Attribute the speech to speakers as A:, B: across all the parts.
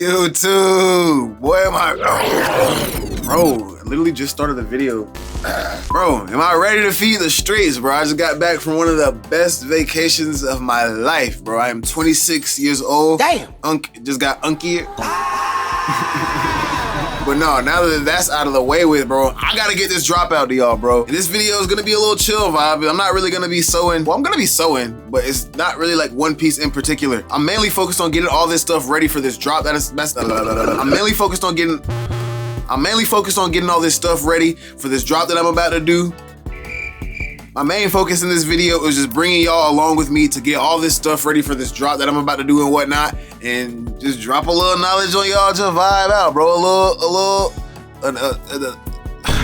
A: YouTube, boy, am I, bro, I literally just started the video. Bro, am I ready to feed the streets, bro? I just got back from one of the best vacations of my life, bro. I am 26 years old.
B: Damn.
A: Just got unky. But no, now that that's out of the way with, bro, I gotta get this drop out to y'all, bro. And this video is gonna be a little chill vibe. I'm not really gonna be sewing. Well, I'm gonna be sewing, but it's not really like one piece in particular. I'm mainly focused on getting all this stuff ready for this drop. I'm mainly focused on getting all this stuff ready for this drop that I'm about to do. My main focus in this video is just bringing y'all along with me to get all this stuff ready for this drop that I'm about to do and whatnot, and just drop a little knowledge on y'all to vibe out, bro.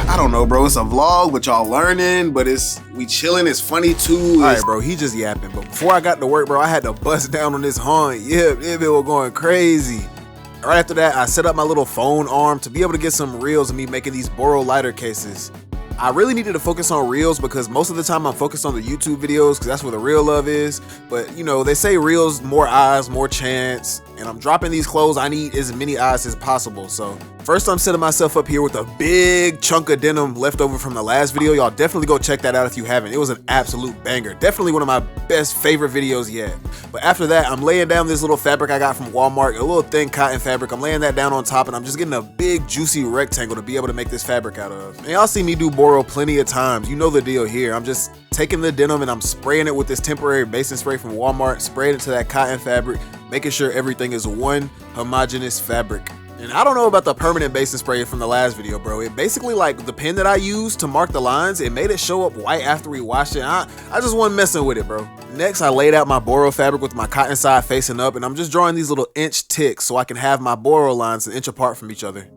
A: I don't know, bro. It's a vlog, but y'all learning, but we chilling. It's funny too.
B: All right, bro. He just yapping. But before I got to work, bro, I had to bust down on this horn. Yeah, it was going crazy. Right after that, I set up my little phone arm to be able to get some reels of me making these Boro lighter cases. I really needed to focus on reels because most of the time I'm focused on the YouTube videos because that's where the real love is. But you know, they say reels, more eyes, more chance. And I'm dropping these clothes, I need as many eyes as possible. So first I'm setting myself up here with a big chunk of denim left over from the last video. Y'all definitely go check that out if you haven't. It was an absolute banger. Definitely one of my best favorite videos yet. But after that, I'm laying down this little fabric I got from Walmart, a little thin cotton fabric. I'm laying that down on top and I'm just getting a big juicy rectangle to be able to make this fabric out of. And y'all see me do Boro plenty of times. You know the deal here. I'm just taking the denim and I'm spraying it with this temporary basing spray from Walmart, spraying it to that cotton fabric, making sure everything is one homogeneous fabric. And I don't know about the permanent basing spray from the last video, bro. It basically, like the pen that I used to mark the lines, it made it show up white after we washed it. I just wasn't messing with it, bro. Next, I laid out my Boro fabric with my cotton side facing up, and I'm just drawing these little inch ticks so I can have my Boro lines an inch apart from each other.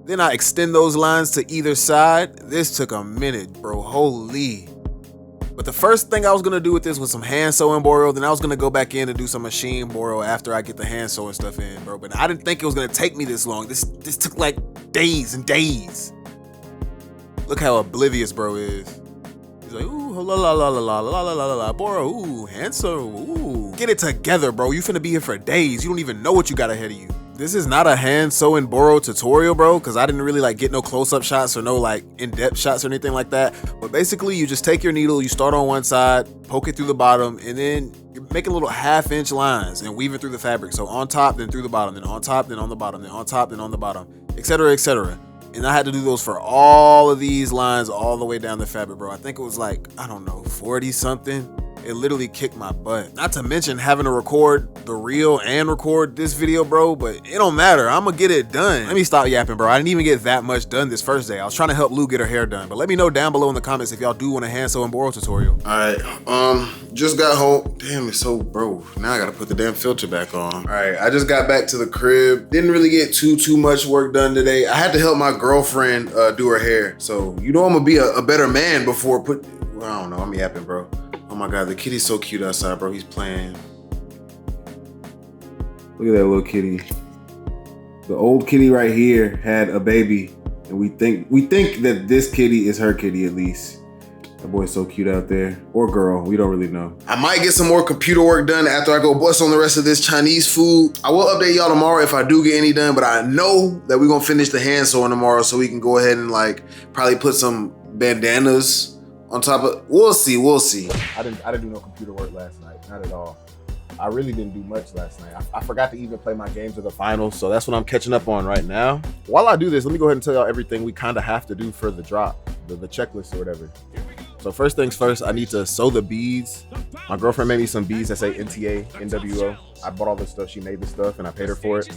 B: Then I extend those lines to either side. This took a minute, bro. Holy. But the first thing I was gonna do with this was some hand sewing Boro, then I was gonna go back in and do some machine Boro after I get the hand sewing stuff in, bro. But I didn't think it was gonna take me this long. This took like days and days. Look how oblivious bro is. He's like, ooh, la la la la la la la la la, Boro, ooh, hand sew, ooh. Get it together, bro. You finna be here for days. You don't even know what you got ahead of you. This is not a hand sewing Boro tutorial, bro, because I didn't really like get no close-up shots or no like in-depth shots or anything like that. But basically, you just take your needle, you start on one side, poke it through the bottom, and then you're making little half-inch lines and weave it through the fabric. So on top, then through the bottom, then on top, then on the bottom, then on top, then on the bottom, etc., etc. And I had to do those for all of these lines all the way down the fabric, bro. I think it was like, I don't know, 40 something. It literally kicked my butt. Not to mention having to record the reel and record this video, bro, but it don't matter. I'm gonna get it done. Let me stop yapping, bro. I didn't even get that much done this first day. I was trying to help Lou get her hair done, but let me know down below in the comments if y'all do want a hand sew and Boro tutorial.
A: All right, just got home. Damn, it's so, bro. Now I gotta put the damn filter back on. All right, I just got back to the crib. Didn't really get too much work done today. I had to help my girlfriend do her hair. So, you know I'm gonna be a better man before well, I don't know, I'm yapping, bro. Oh my God, the kitty's so cute outside, bro. He's playing. Look at that little kitty. The old kitty right here had a baby, and we think that this kitty is her kitty at least. That boy's so cute out there. Or girl, we don't really know. I might get some more computer work done after I go bust on the rest of this Chinese food. I will update y'all tomorrow if I do get any done, but I know that we're gonna finish the hand sewing tomorrow so we can go ahead and like probably put some bandanas on top of, we'll see.
B: I didn't do no computer work last night, not at all. I really didn't do much last night. I forgot to even play my game to the finals, so that's what I'm catching up on right now. While I do this, let me go ahead and tell y'all everything we kind of have to do for the drop, the checklist or whatever. So first things first, I need to sew the beads. My girlfriend made me some beads that say NTA, NWO. I bought all this stuff, she made this stuff, and I paid her for it.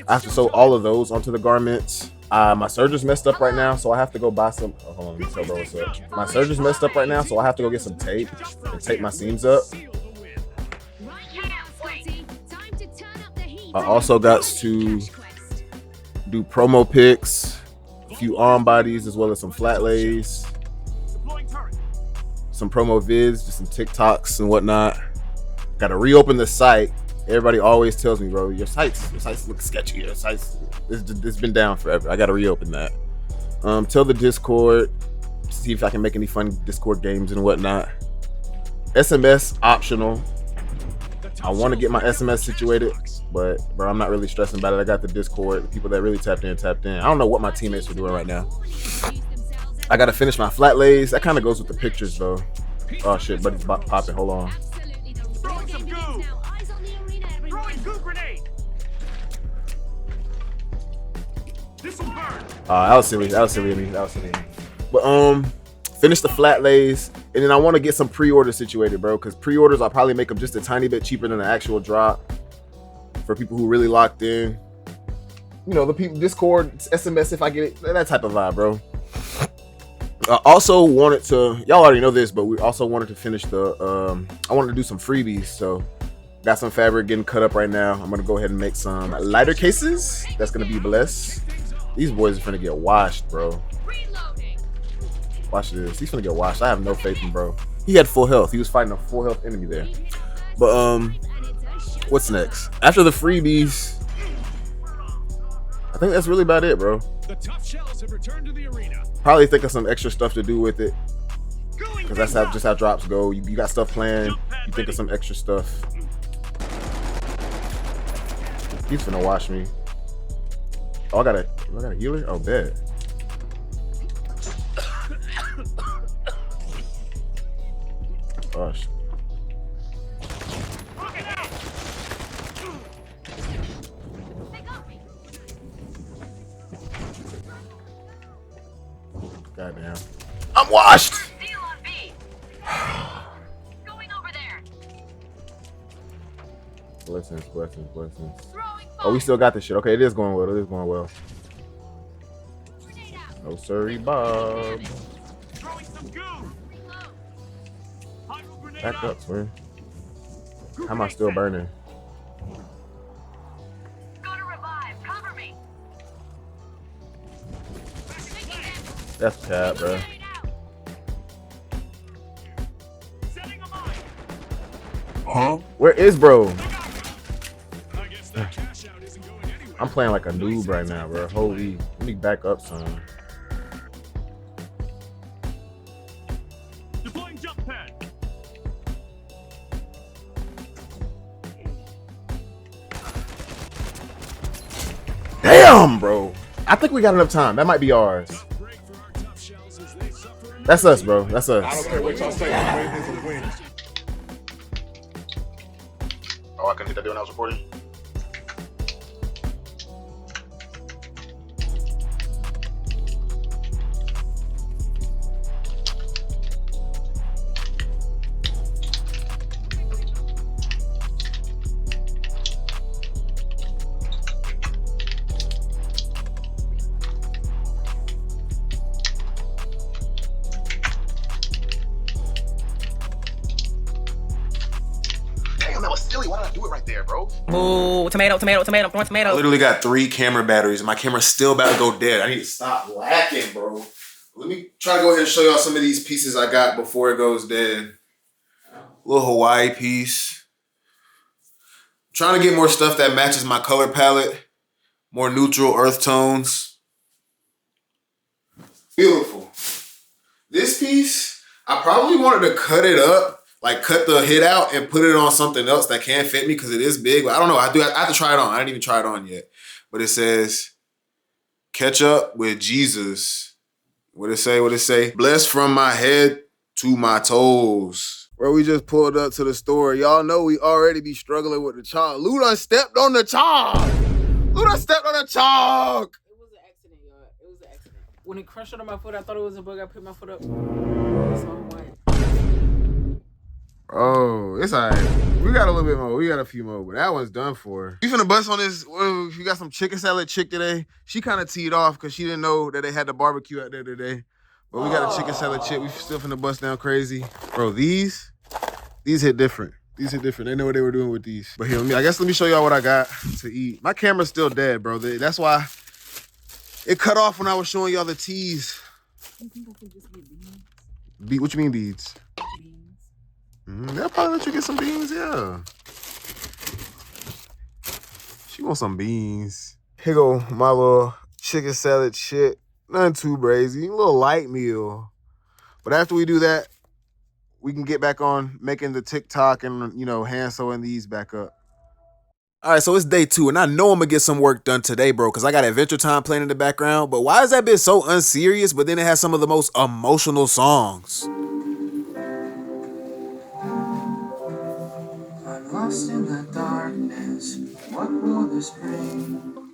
B: I have to sew all of those onto the garments. My serger's messed up right now, so I have to go buy some, oh, hold on, let me tell bro what's up. My serger's messed up right now, so I have to go get some tape and tape my seams up. I also got to do promo pics, a few arm bodies, as well as some flat lays, some promo vids, just some TikToks and whatnot. Got to reopen the site. Everybody always tells me, bro, your sites look sketchy. Your sites, it's been down forever. I got to reopen that. Tell the Discord, see if I can make any fun Discord games and whatnot. SMS optional. I want to get my SMS situated, but bro, I'm not really stressing about it. I got the Discord. The people that really tapped in. I don't know what my teammates are doing right now. I got to finish my flat lays. That kind of goes with the pictures though. Oh shit, but it's popping. Hold on.
C: Throwing some goo. Throwing goo grenade. This'll burn.
B: That was silly. That was silly of me. But finish the flat lays, and then I want to get some pre-order situated, bro. Because pre-orders, I'll probably make them just a tiny bit cheaper than the actual drop for people who really locked in. You know, the people Discord, SMS if I get it, that type of vibe, bro. I also wanted to, y'all already know this, but we also wanted to finish the, I wanted to do some freebies. So got some fabric getting cut up right now. I'm going to go ahead and make some lighter cases. That's going to be blessed. These boys are finna get washed, bro. Watch this. He's finna get washed. I have no faith in bro. He had full health. He was fighting a full health enemy there. But, what's next? After the freebies, I think that's really about it, bro.
C: The tough shells have returned to the arena.
B: Probably think of some extra stuff to do with it, because that's just how drops go. You got stuff planned, you think of some extra stuff. He's finna watch me. Oh, I got a healer? Oh, bad. Gosh. Goddamn. I'm washed. Blessings. Oh, we still got this shit. Okay, it is going well. No sorry, Bob. Back up, man. How am I still burning? That's cap, bro. Huh? Where is bro? I'm playing like a noob right now, bro. Holy, let me back up some.
C: Deploying jump pad.
B: Damn, bro. I think we got enough time. That might be ours. That's us, bro. That's us.
D: I don't care what y'all say. I'm waiting for the win.
B: Oh, I couldn't hit that when I was recording. Why did I do it right there, bro?
E: Ooh, tomato, throwing tomato.
A: I literally got 3 camera batteries and my camera's still about to go dead. I need to stop lacking, bro. Let me try to go ahead and show y'all some of these pieces I got before it goes dead. Little Hawaii piece. Trying to get more stuff that matches my color palette. More neutral earth tones. Beautiful. This piece, I probably wanted to cut it up. Like cut the hit out and put it on something else that can fit me because it is big. But I don't know. I have to try it on. I didn't even try it on yet. But it says, catch up with Jesus. What it say? Blessed from my head to my toes. Bro, we just pulled up to the store. Y'all know we already be struggling with the chalk. Lou done stepped on the chalk.
F: It was an accident, y'all. It was an accident. When it crushed under my foot, I thought it was a bug. I picked my foot up. It's all white.
A: Oh, it's all right. We got a little bit more. We got a few more, but that one's done for. We finna bust on this. We got some chicken salad chick today. She kind of teed off because she didn't know that they had the barbecue out there today. But we got a chicken salad chick. We still finna bust down crazy. Bro, these hit different. They know what they were doing with these. But here, let me show y'all what I got to eat. My camera's still dead, bro. That's why it cut off when I was showing y'all the teas.
F: You think I could just get beans?
A: What you mean beads? They'll probably let you get some beans, yeah. She wants some beans. Here go my little chicken salad shit. Nothing too crazy, a little light meal. But after we do that,
B: we can get back on making the TikTok and, you know, hand sewing these back up. All right, so it's day 2, and I know I'm gonna get some work done today, bro, because I got Adventure Time playing in the background. But why is that bit so unserious, but then it has some of the most emotional songs?
G: I'm lost in the darkness. What will this bring?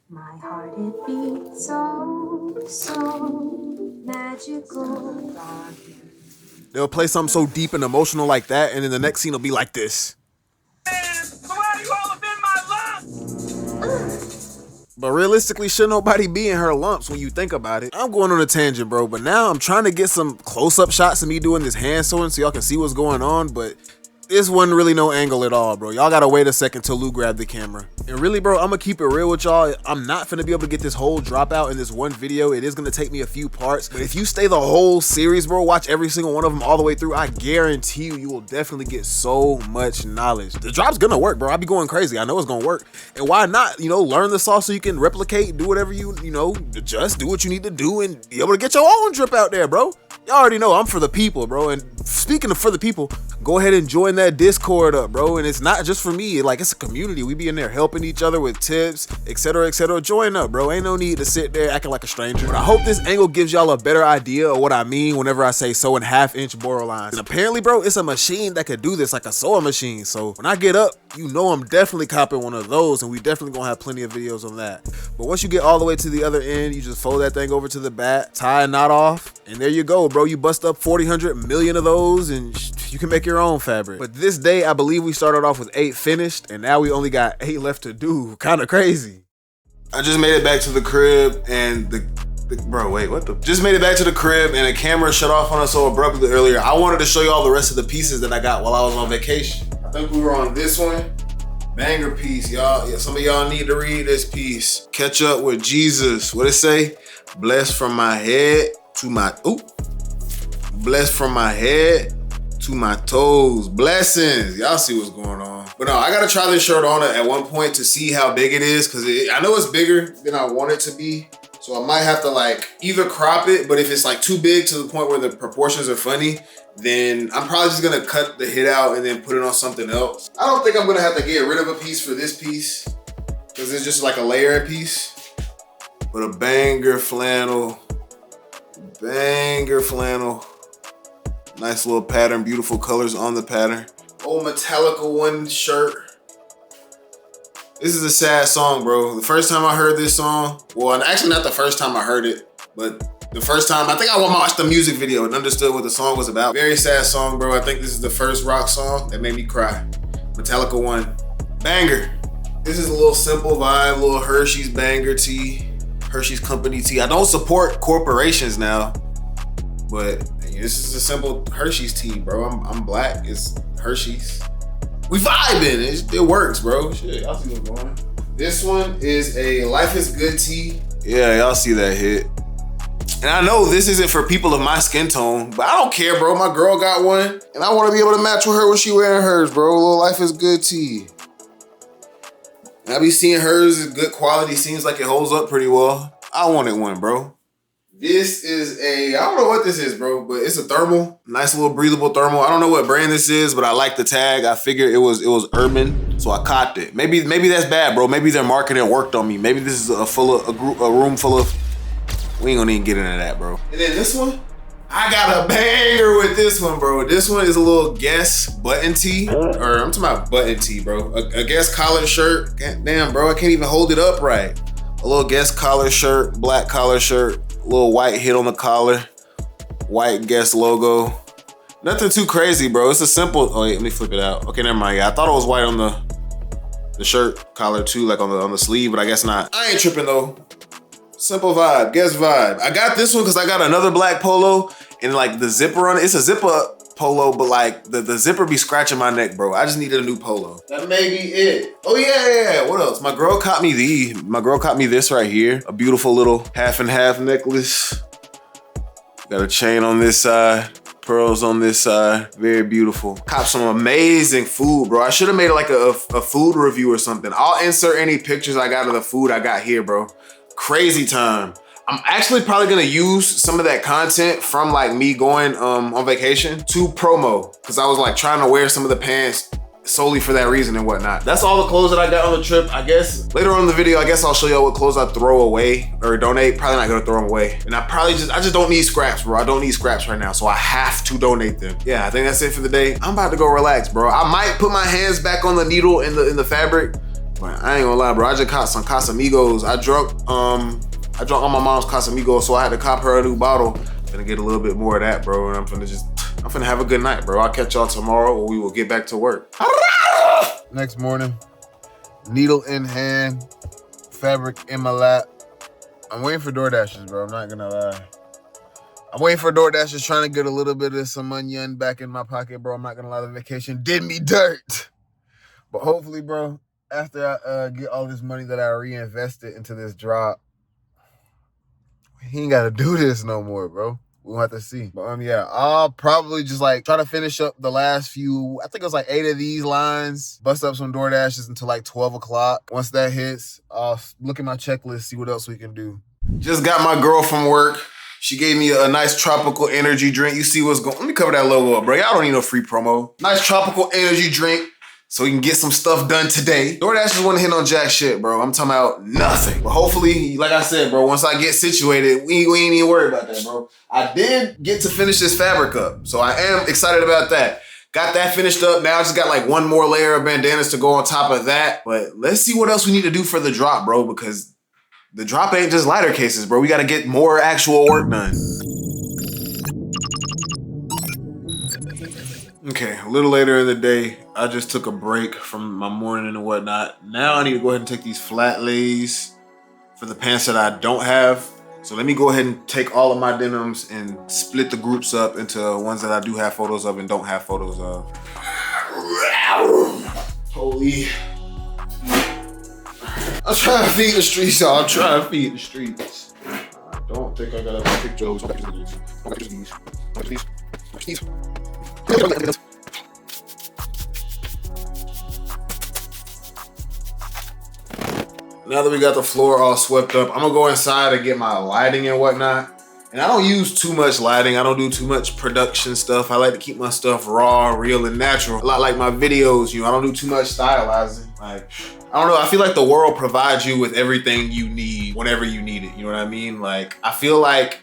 C: My heart, it beats so magical.
B: They'll play something so deep and emotional like that, and then the next scene will be like this. But realistically, should nobody be in her lumps when you think about it? I'm going on a tangent, bro, but now I'm trying to get some close-up shots of me doing this hand sewing so y'all can see what's going on, but this wasn't really no angle at all, bro. Y'all gotta wait a second till Lou grabbed the camera. And really, bro, I'm gonna keep it real with y'all. I'm not finna be able to get this whole dropout in this one video. It is gonna take me a few parts, but if you stay the whole series, bro, watch every single one of them all the way through, I guarantee you will definitely get so much knowledge. The drop's gonna work, bro. I be going crazy. I know it's gonna work. And why not, you know, learn the sauce so you can replicate, do whatever you know, just do what you need to do and be able to get your own drip out there, bro. Y'all already know I'm for the people, bro. And speaking of for the people, go ahead and join that Discord up, bro. And it's not just for me, like, it's a community. We be in there helping each other with tips, etc., etc. Join up, bro. Ain't no need to sit there acting like a stranger. But I hope this angle gives y'all a better idea of what I mean whenever I say sewing 1/2-inch borrow lines. And apparently, bro, it's a machine that could do this, like a sewing machine. So when I get up, you know I'm definitely copping one of those, and we definitely gonna have plenty of videos on that. But once you get all the way to the other end, you just fold that thing over to the back, tie a knot off, and there you go, bro. You bust up 400 million of those, and you can make your own fabric. But this day, I believe we started off with 8 finished, and now we only got 8 left to do. Kind of crazy.
A: I just made it back to the crib and just made it back to the crib and the camera shut off on us so abruptly earlier. I wanted to show you all the rest of the pieces that I got while I was on vacation. I think we were on this one. Banger piece, y'all. Yeah, some of y'all need to read this piece. Catch up with Jesus. What it say? Blessed from my head to my, blessed from my head to my toes. Blessings. Y'all see what's going on. But no, I gotta try this shirt on at one point to see how big it is, because I know it's bigger than I want it to be. So I might have to like either crop it, but if it's like too big to the point where the proportions are funny, then I'm probably just gonna cut the hit out and then put it on something else. I don't think I'm gonna have to get rid of a piece for this piece, because it's just like a layering piece. But a banger flannel. Nice little pattern, beautiful colors on the pattern. Old Metallica one shirt. This is a sad song, bro. The first time I heard this song, well, actually not the first time I heard it, but the first time, I think I watched the music video and understood what the song was about. Very sad song, bro. I think this is the first rock song that made me cry. Metallica one. Banger. This is a little simple vibe, a little Hershey's banger tee. Hershey's company tee. I don't support corporations now, but this is a simple Hershey's tee, bro. I'm black, it's Hershey's. We vibing, it works, bro. Shit, y'all see what's going on. This one is a Life is Good tee. Yeah, y'all see that hit. And I know this isn't for people of my skin tone, but I don't care, bro. My girl got one, and I want to be able to match with her when she wearing hers, bro. A little Life is Good tee. And I be seeing hers is good quality. Seems like it holds up pretty well. I wanted one, bro. This is I don't know what this is, bro, but it's a thermal. Nice little breathable thermal. I don't know what brand this is, but I like the tag. I figured it was urban, so I copped it. Maybe that's bad, bro. Maybe their marketing worked on me. Maybe this is a room full of, we ain't gonna even get into that, bro. And then this one, I got a banger with this one, bro. This one is a little Guess button tee, or I'm talking about button tee, bro. A Guess collar shirt. God damn, bro, I can't even hold it up right. A little Guess collar shirt, black collar shirt. Little white hit on the collar, white Guess logo. Nothing too crazy, bro. It's a simple, oh wait, let me flip it out. Okay, never mind. Yeah, I thought it was white on the shirt collar too, like on the sleeve, but I guess not. I ain't tripping though. Simple vibe, Guess vibe. I got this one because I got another black polo and like the zipper on it. It's a zipper polo, but like the zipper be scratching my neck, bro. I just needed a new polo. That may be it. Oh yeah. What else? My girl caught me this right here. A beautiful little half and half necklace. Got a chain on this side, pearls on this side. Very beautiful. Cop some amazing food, bro. I should have made like a food review or something. I'll insert any pictures I got of the food I got here, bro. Crazy time. I'm actually probably gonna use some of that content from like me going on vacation to promo, because I was like trying to wear some of the pants solely for that reason and whatnot. That's all the clothes that I got on the trip. I guess later on in the video, I guess I'll show y'all what clothes I throw away or donate. Probably not gonna throw them away. And I just don't need scraps, bro. I don't need scraps right now, so I have to donate them. Yeah, I think that's it for the day. I'm about to go relax, bro. I might put my hands back on the needle in the fabric, but I ain't gonna lie, bro. I just caught some Casamigos. I drunk on my mom's Casamigos, so I had to cop her a new bottle. Gonna get a little bit more of that, bro, and I'm finna have a good night, bro. I'll catch y'all tomorrow, or we will get back to work. Next morning, needle in hand, fabric in my lap. I'm waiting for DoorDashers, bro. I'm not gonna lie. I'm waiting for DoorDashers, trying to get a little bit of some money back in my pocket, bro. I'm not gonna lie, the vacation did me dirt. But hopefully, bro, after I get all this money that I reinvested into this drop, he ain't gotta do this no more, bro. We'll have to see. But yeah, I'll probably just like try to finish up the last few, I think it was like 8 of these lines, bust up some DoorDashes until like 12 o'clock. Once that hits, I'll look at my checklist, see what else we can do. Just got my girl from work. She gave me a nice tropical energy drink. You see what's going on. Let me cover that logo up, bro. Y'all don't need no free promo. Nice tropical energy drink, so we can get some stuff done today. DoorDash just wasn't hitting on jack shit, bro. I'm talking about nothing. But hopefully, like I said, bro, once I get situated, we ain't even worried about that, bro. I did get to finish this fabric up, so I am excited about that. Got that finished up. Now I just got like one more layer of bandanas to go on top of that. But let's see what else we need to do for the drop, bro, because the drop ain't just lighter cases, bro. We gotta get more actual work done. Okay, a little later in the day, I just took a break from my morning and whatnot. Now I need to go ahead and take these flat lays for the pants that I don't have. So let me go ahead and take all of my denims and split the groups up into ones that I do have photos of and don't have photos of. Holy. I'm trying to feed the streets, y'all. I'm trying to feed the streets. I don't think I got a picture of these. Now that we got the floor all swept up, I'm gonna go inside and get my lighting and whatnot. And I don't use too much lighting. I don't do too much production stuff. I like to keep my stuff raw, real, and natural. A lot like my videos, I don't do too much stylizing. Like, I don't know, I feel like the world provides you with everything you need whenever you need it. You know what I mean? Like, I feel like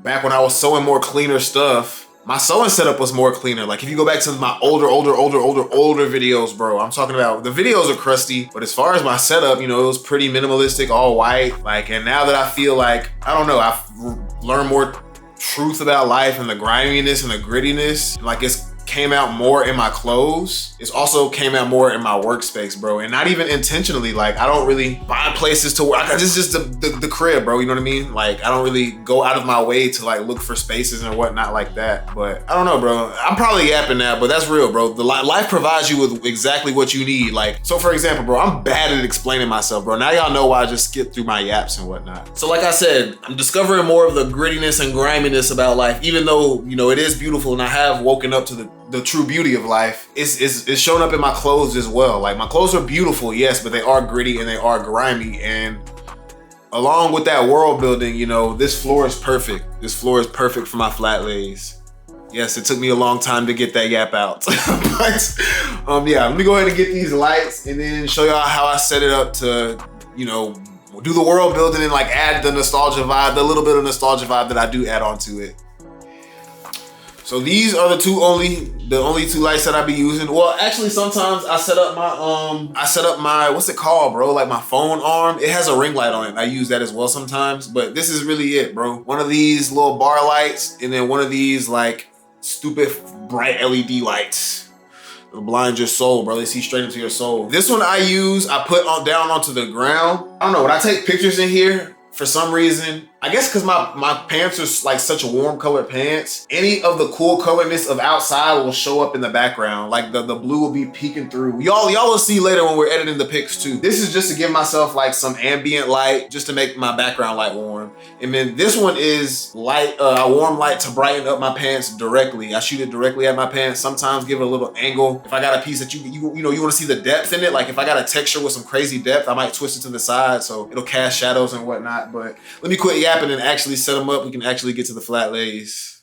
A: back when I was sewing more cleaner stuff, my sewing setup was more cleaner. Like if you go back to my older videos, bro, I'm talking about the videos are crusty, but as far as my setup, it was pretty minimalistic, all white. Like, and now that I feel like, I don't know, I've learned more truth about life and the griminess and the grittiness. Like it's came out more in my clothes. It's also came out more in my workspace, bro. And not even intentionally. Like I don't really find places to work. This is just the crib, bro. You know what I mean? Like I don't really go out of my way to like look for spaces and whatnot like that. But I don't know, bro. I'm probably yapping now, but that's real, bro. The life provides you with exactly what you need. Like, so for example, bro, I'm bad at explaining myself, bro. Now y'all know why I just skip through my yaps and whatnot. So like I said, I'm discovering more of the grittiness and griminess about life, even though, it is beautiful and I have woken up to the true beauty of life. It's shown up in my clothes as well. Like my clothes are beautiful, yes, but they are gritty and they are grimy. And along with that world building, this floor is perfect. This floor is perfect for my flat lays. Yes, it took me a long time to get that yap out. But yeah, let me go ahead and get these lights and then show y'all how I set it up to, do the world building and like add the nostalgia vibe, the little bit of nostalgia vibe that I do add onto it. So these are the only two lights that I be using. Well, actually, sometimes I set up my, what's it called, bro? Like my phone arm. It has a ring light on it. I use that as well sometimes, but this is really it, bro. One of these little bar lights, and then one of these like stupid bright LED lights. It'll blind your soul, bro. They see straight into your soul. This one I put down onto the ground. I don't know, when I take pictures in here, for some reason, I guess because my pants are like such warm colored pants, any of the cool colorness of outside will show up in the background. Like the blue will be peeking through. Y'all will see later when we're editing the pics too. This is just to give myself like some ambient light, just to make my background light warm. And then this one is light, a warm light to brighten up my pants directly. I shoot it directly at my pants. Sometimes give it a little angle. If I got a piece that you want to see the depth in it, like if I got a texture with some crazy depth, I might twist it to the side so it'll cast shadows and whatnot. But let me quit yapping and actually set them up, we can actually get to the flat lays.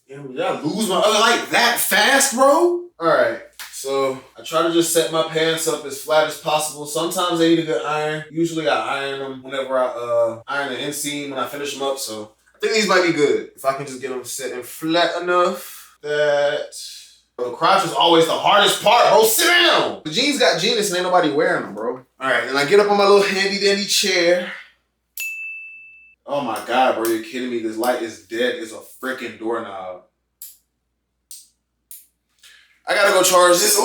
A: Did I lose my other light that fast, bro? All right, so I try to just set my pants up as flat as possible. Sometimes they need a good iron. Usually I iron them whenever I iron the inseam when I finish them up. So I think these might be good if I can just get them set and flat enough that. Bro, the crotch is always the hardest part, bro. Sit down. The jeans got genius and ain't nobody wearing them, bro. All right, then I get up on my little handy dandy chair. Oh my God, bro, you're kidding me. This light is dead as a freaking doorknob. I gotta go charge this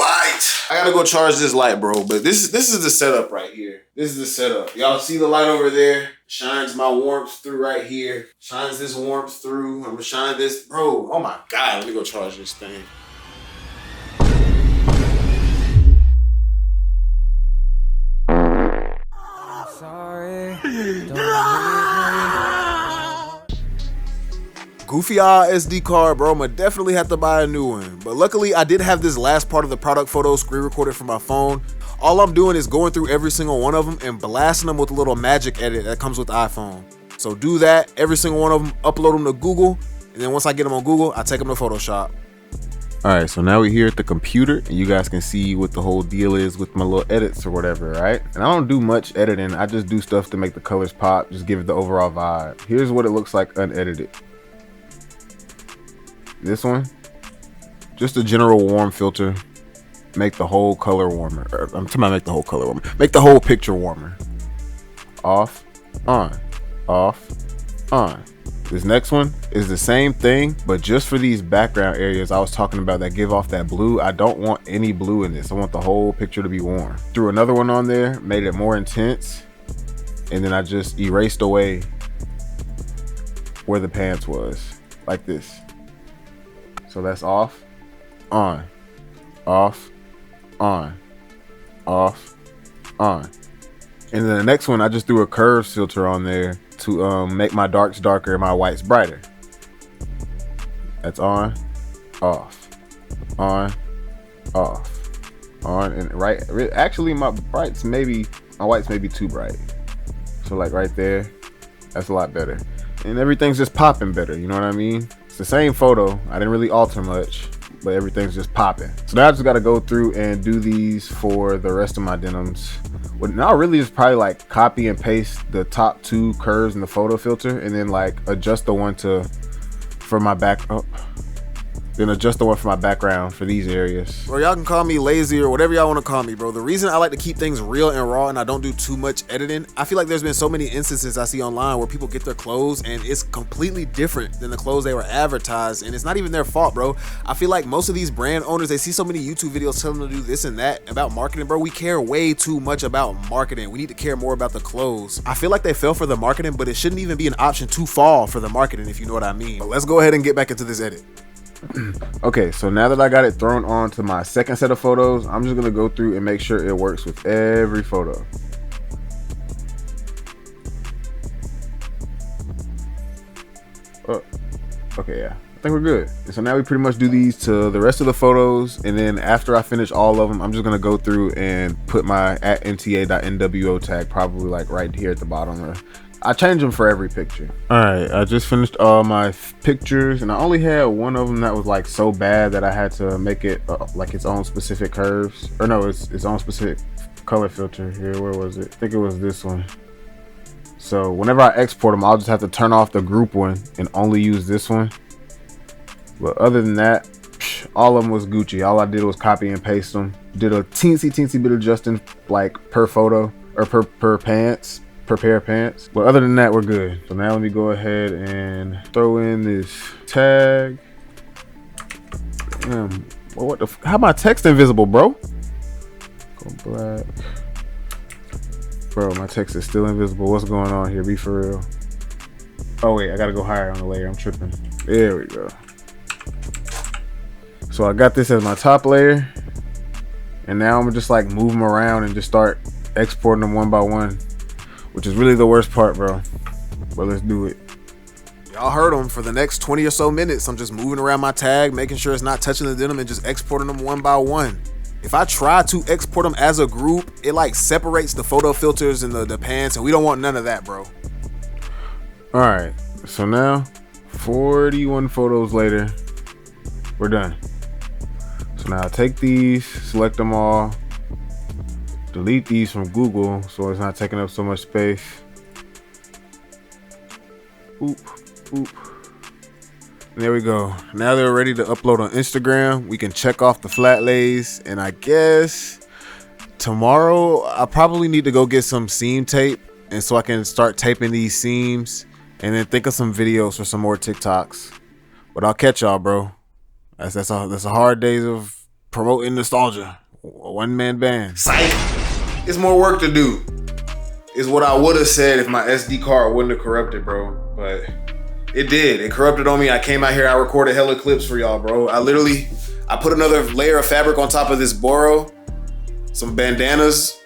A: light. Bro. But this is the setup right here. This is the setup. Y'all see the light over there? Shines my warmth through right here. Shines this warmth through. I'm gonna shine this. Bro, oh my God, let me go charge this thing.
B: Goofy SD card, bro. I'ma definitely have to buy a new one. But luckily, I did have this last part of the product photo screen recorded from my phone. All I'm doing is going through every single one of them and blasting them with a little magic edit that comes with the iPhone. So do that, every single one of them, upload them to Google, and then once I get them on Google, I take them to Photoshop. All right, so now we're here at the computer, and you guys can see what the whole deal is with my little edits or whatever, right? And I don't do much editing. I just do stuff to make the colors pop, just give it the overall vibe. Here's what it looks like unedited. This one, just a general warm filter, make the whole color warmer. I'm talking about make the whole color warmer. Make the whole picture warmer. Off, on, off, on. This next one is the same thing, but just for these background areas I was talking about that give off that blue. I don't want any blue in this. I want the whole picture to be warm. Threw another one on there, made it more intense, and then I just erased away where the pants was, like this. So that's off, on, off, on, off, on. And then the next one, I just threw a curve filter on there to make my darks darker and my whites brighter. That's on, off, on, off, on, and right. Actually, my whites may be too bright. So like right there, that's a lot better. And everything's just popping better, you know what I mean? It's the same photo. I didn't really alter much, but everything's just popping. So now I just got to go through and do these for the rest of my denims. What now really is probably like copy and paste the top two curves in the photo filter and then like adjust the one for my back. Then adjust the one for my background for these areas. Bro, y'all can call me lazy or whatever y'all want to call me, bro. The reason I like to keep things real and raw and I don't do too much editing, I feel like there's been so many instances I see online where people get their clothes and it's completely different than the clothes they were advertised, and it's not even their fault, bro. I feel like most of these brand owners, they see so many YouTube videos telling them to do this and that about marketing, bro. We care way too much about marketing. We need to care more about the clothes. I feel like they fell for the marketing, but it shouldn't even be an option to fall for the marketing, if you know what I mean. But let's go ahead and get back into this edit. Okay, so now that I got it thrown on to my second set of photos, I'm just gonna go through and make sure it works with every photo. Oh, okay, yeah, I think we're good. And so now we pretty much do these to the rest of the photos, and then after I finish all of them, I'm just gonna go through and put my @mta.nwo tag probably like right here at the bottom. I change them for every picture. All right, I just finished all my pictures, and I only had one of them that was like so bad that I had to make it like its own specific curves, or no, its own specific color filter. Here, where was it? I think it was this one. So whenever I export them, I'll just have to turn off the group one and only use this one. But other than that, all of them was Gucci. All I did was copy and paste them. Did a teensy bit adjusting like per photo or per pants. Per pair of pants, but other than that we're good. So now let me go ahead and throw in this tag. Damn, what the how my text invisible, bro? Go black, bro. My text is still invisible. What's going on here? Be for real. Oh wait, I gotta go higher on the layer. I'm tripping. There we go. So I got this as my top layer, and now I'm just like move them around and just start exporting them one by one, which is really the worst part, bro. But let's do it. Y'all heard them. For the next 20 or so minutes, I'm just moving around my tag, making sure it's not touching the denim and just exporting them one by one. If I try to export them as a group, it like separates the photo filters and the pants, and we don't want none of that, bro.
H: All right, so now 41 photos later, we're done. So now take these, select them all, delete these from Google so it's not taking up so much space. Oop, oop. And there we go. Now they're ready to upload on Instagram. We can check off the flat lays, and I guess tomorrow I probably need to go get some seam tape, and so I can start taping these seams and then think of some videos for some more TikToks. But I'll catch y'all, bro. That's a hard days of promoting nostalgia. A one-man band.
A: Psych. It's more work to do. Is what I would have said if my SD card wouldn't have corrupted, bro. But it did. It corrupted on me. I came out here. I recorded hella clips for y'all, bro. I put another layer of fabric on top of this boro, some bandanas,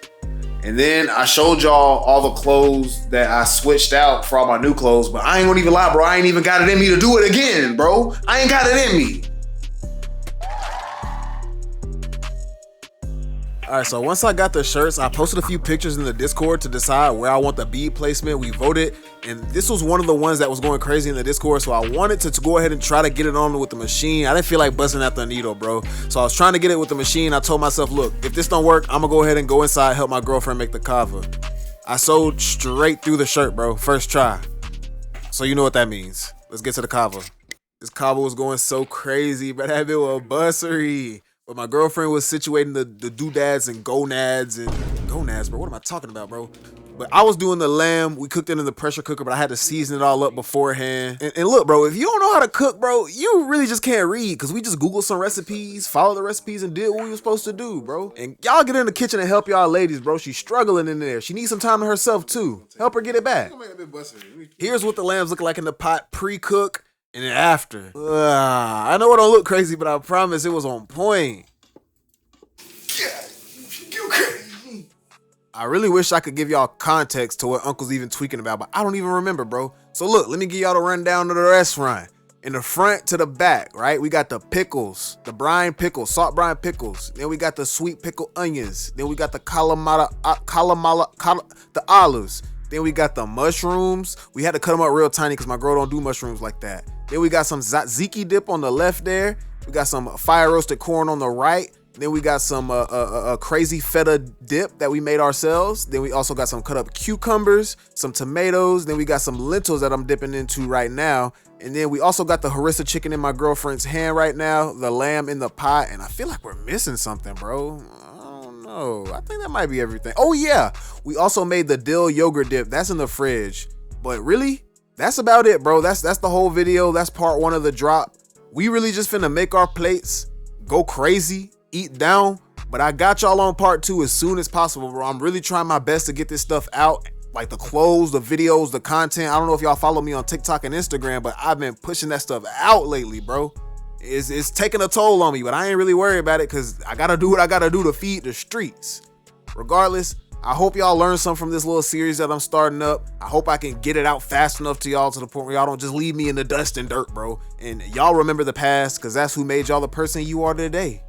A: and then I showed y'all all the clothes that I switched out for all my new clothes. But I ain't gonna even lie, bro. I ain't even got it in me to do it again, bro. I ain't got it in me.
B: All right, so once I got the shirts, I posted a few pictures in the Discord to decide where I want the bead placement. We voted, and this was one of the ones that was going crazy in the Discord, so I wanted to go ahead and try to get it on with the machine. I didn't feel like busting out the needle, bro. So I was trying to get it with the machine. I told myself, look, if this don't work, I'm gonna go ahead and go inside, help my girlfriend make the cover. I sewed straight through the shirt, bro, first try. So you know what that means. Let's get to the cover. This cover was going so crazy, bro. That bit was bussery. But my girlfriend was situating the doodads and gonads, bro. What am I talking about, bro? But I was doing the lamb. We cooked it in the pressure cooker, but I had to season it all up beforehand. And look, bro, if you don't know how to cook, bro, you really just can't read, because we just Googled some recipes, followed the recipes, and did what we were supposed to do, bro. And y'all get in the kitchen and help y'all ladies, bro. She's struggling in there. She needs some time to herself, too. Help her get it back. Here's what the lambs look like in the pot pre-cook. And then after, I know it don't look crazy, but I promise it was on point. You crazy. I really wish I could give y'all context to what Uncle's even tweaking about, but I don't even remember, bro. So look, let me give y'all the rundown of the restaurant. In the front to the back, right? We got the pickles, the brine pickles, salt brine pickles. Then we got the sweet pickle onions. Then we got the the olives. Then we got the mushrooms. We had to cut them up real tiny because my girl don't do mushrooms like that. Then we got some tzatziki dip on the left there. We got some fire roasted corn on the right. Then we got some crazy feta dip that we made ourselves. Then we also got some cut up cucumbers, some tomatoes. Then we got some lentils that I'm dipping into right now. And then we also got the harissa chicken in my girlfriend's hand right now, the lamb in the pot. And I feel like we're missing something, bro. Oh, I think that might be everything. Oh yeah, we also made the dill yogurt dip. That's in the fridge. But really, that's about it, bro. That's the whole video. That's part one of the drop. We really just finna make our plates, go crazy, eat down. But I got y'all on part two as soon as possible, bro. I'm really trying my best to get this stuff out. Like the clothes, the videos, the content. I don't know if y'all follow me on TikTok and Instagram, but I've been pushing that stuff out lately, bro. It's taking a toll on me, but I ain't really worried about it because I gotta do what I gotta do to feed the streets. Regardless, I hope y'all learn something from this little series that I'm starting up. I hope I can get it out fast enough to y'all to the point where y'all don't just leave me in the dust and dirt, bro. And y'all remember the past because that's who made y'all the person you are today.